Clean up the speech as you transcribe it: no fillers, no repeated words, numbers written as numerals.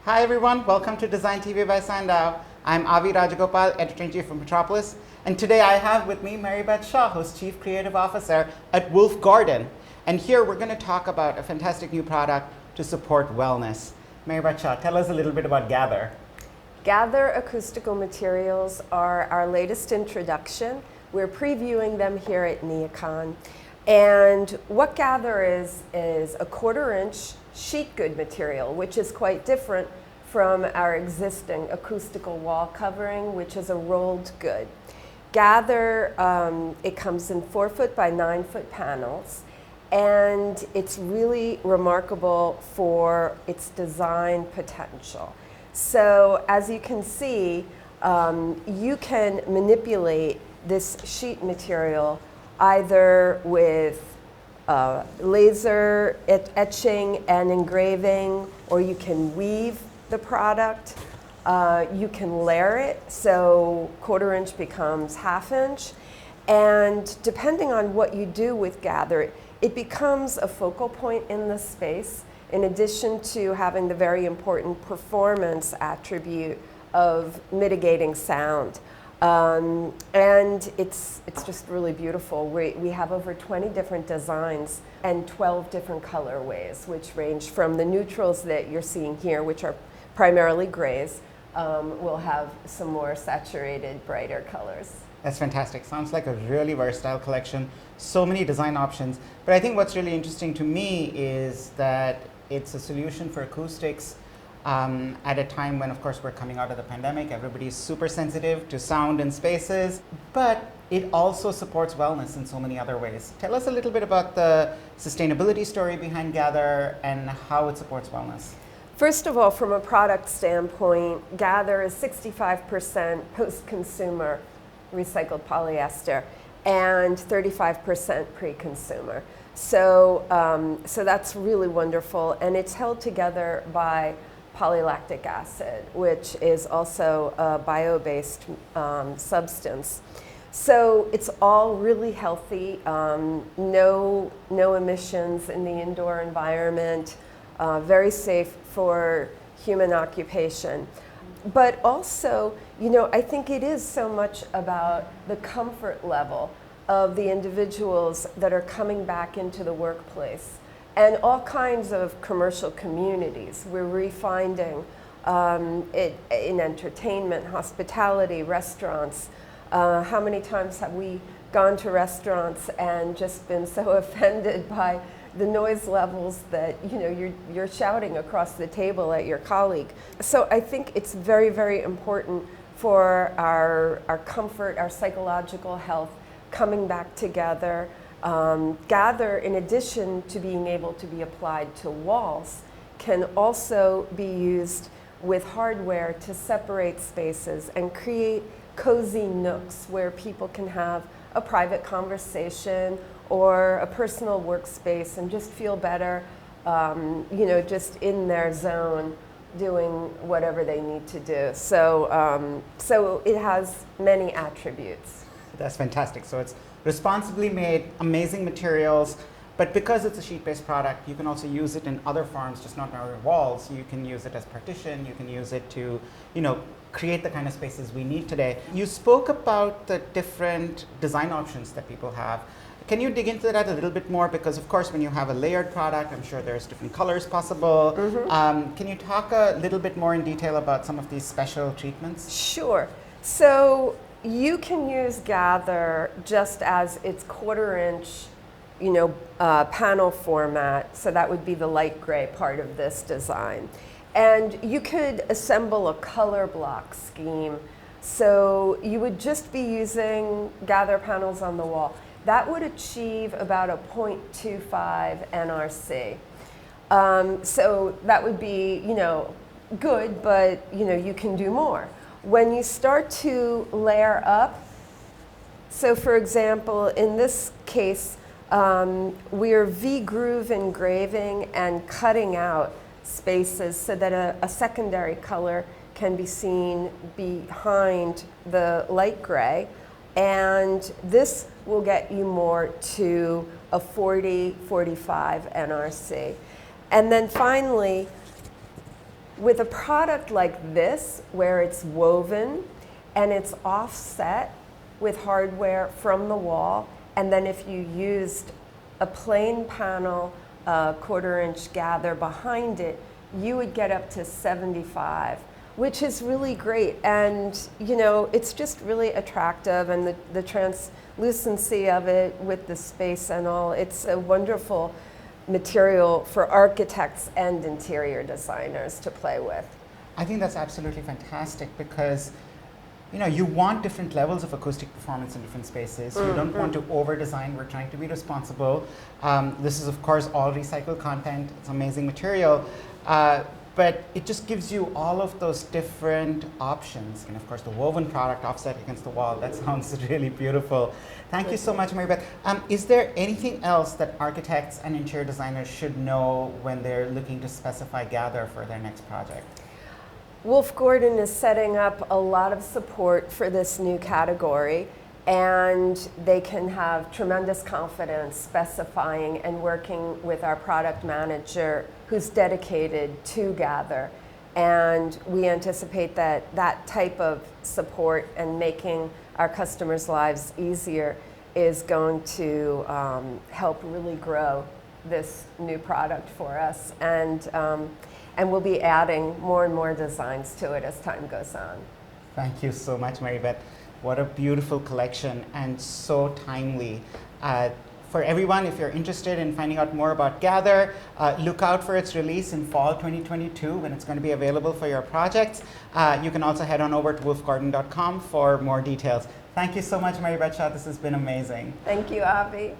Hi everyone, welcome to Design TV by Sandow. I'm Avi Rajagopal, Editor-in-Chief of Metropolis, and today I have with me Mary Beth Shaw, who's Chief Creative Officer at Wolf Garden. And here we're going to talk about a fantastic new product to support wellness. Mary Beth Shaw, tell us a little bit about Gather. Gather acoustical materials are our latest introduction. We're previewing them here at NeoCon. And what Gather is a 1/4-inch sheet good material, which is quite different from our existing acoustical wall covering, which is a rolled good. Gather, it comes in 4-foot by 9-foot panels, and it's really remarkable for its design potential. So as you can see, you can manipulate this sheet material either with laser etching and engraving, or you can weave the product. You can layer it, so 1/4-inch becomes 1/2-inch. And depending on what you do with Gather, it becomes a focal point in the space, in addition to having the very important performance attribute of mitigating sound. And it's just really beautiful. We have over 20 different designs and 12 different colorways, which range from the neutrals that you're seeing here, which are primarily grays. We'll have some more saturated, brighter colors. That's fantastic. Sounds like a really versatile collection. So many design options. But I think what's really interesting to me is that it's a solution for acoustics at a time when, of course, we're coming out of the pandemic. Everybody's super sensitive to sound in spaces, but it also supports wellness in so many other ways. Tell us a little bit about the sustainability story behind Gather and how it supports wellness. First of all, from a product standpoint, Gather is 65% post-consumer recycled polyester and 35% pre-consumer. So that's really wonderful, and it's held together by polylactic acid, which is also a bio-based substance. So it's all really healthy, no emissions in the indoor environment, very safe for human occupation. But also, I think it is so much about the comfort level of the individuals that are coming back into the workplace. And all kinds of commercial communities. We're refinding it in entertainment, hospitality, restaurants. How many times have we gone to restaurants and just been so offended by the noise levels that you're shouting across the table at your colleague? So I think it's very, very important for our comfort, our psychological health, coming back together. Gather, in addition to being able to be applied to walls, can also be used with hardware to separate spaces and create cozy nooks where people can have a private conversation or a personal workspace and just feel better, just in their zone doing whatever they need to do. So it has many attributes. That's fantastic. So it's responsibly made, amazing materials, but because it's a sheet-based product, you can also use it in other forms, just not on your walls. You can use it as partition, you can use it to, create the kind of spaces we need today. You spoke about the different design options that people have. Can you dig into that a little bit more? Because of course, when you have a layered product, I'm sure there's different colors possible. Mm-hmm. Can you talk a little bit more in detail about some of these special treatments? Sure. So you can use Gather just as its 1/4-inch, panel format. So that would be the light gray part of this design. And you could assemble a color block scheme. So you would just be using Gather panels on the wall. That would achieve about a 0.25 NRC. So that would be, good, but you can do more. When you start to layer up, so for example, in this case, we're V-groove engraving and cutting out spaces so that a secondary color can be seen behind the light gray. And this will get you more to a 40, 45 NRC. And then finally, With a product like this, where it's woven and it's offset with hardware from the wall, and then if you used a plain panel, a 1/4 inch gather behind it, you would get up to 75, which is really great. And you know, it's just really attractive, and the translucency of it with the space and all, it's a wonderful material for architects and interior designers to play with. I think that's absolutely fantastic because you know, you want different levels of acoustic performance in different spaces. You don't want to over-design. We're trying to be responsible. This is, of course, all recycled content. It's amazing material. But it just gives you all of those different options. And of course, the woven product offset against the wall. That sounds really beautiful. Thank you so much, Mary Beth. Is there anything else that architects and interior designers should know when they're looking to specify Gather for their next project? Wolf Gordon is setting up a lot of support for this new category, and they can have tremendous confidence specifying and working with our product manager who's dedicated to Gather. And we anticipate that that type of support and making our customers' lives easier is going to help really grow this new product for us. And we'll be adding more and more designs to it as time goes on. Thank you so much, Mary Beth. What a beautiful collection and so timely. For everyone, if you're interested in finding out more about Gather, look out for its release in fall 2022 when it's going to be available for your projects. You can also head on over to wolfgordon.com for more details. Thank you so much, Mary Beth Shaw. This has been amazing. Thank you, Avi.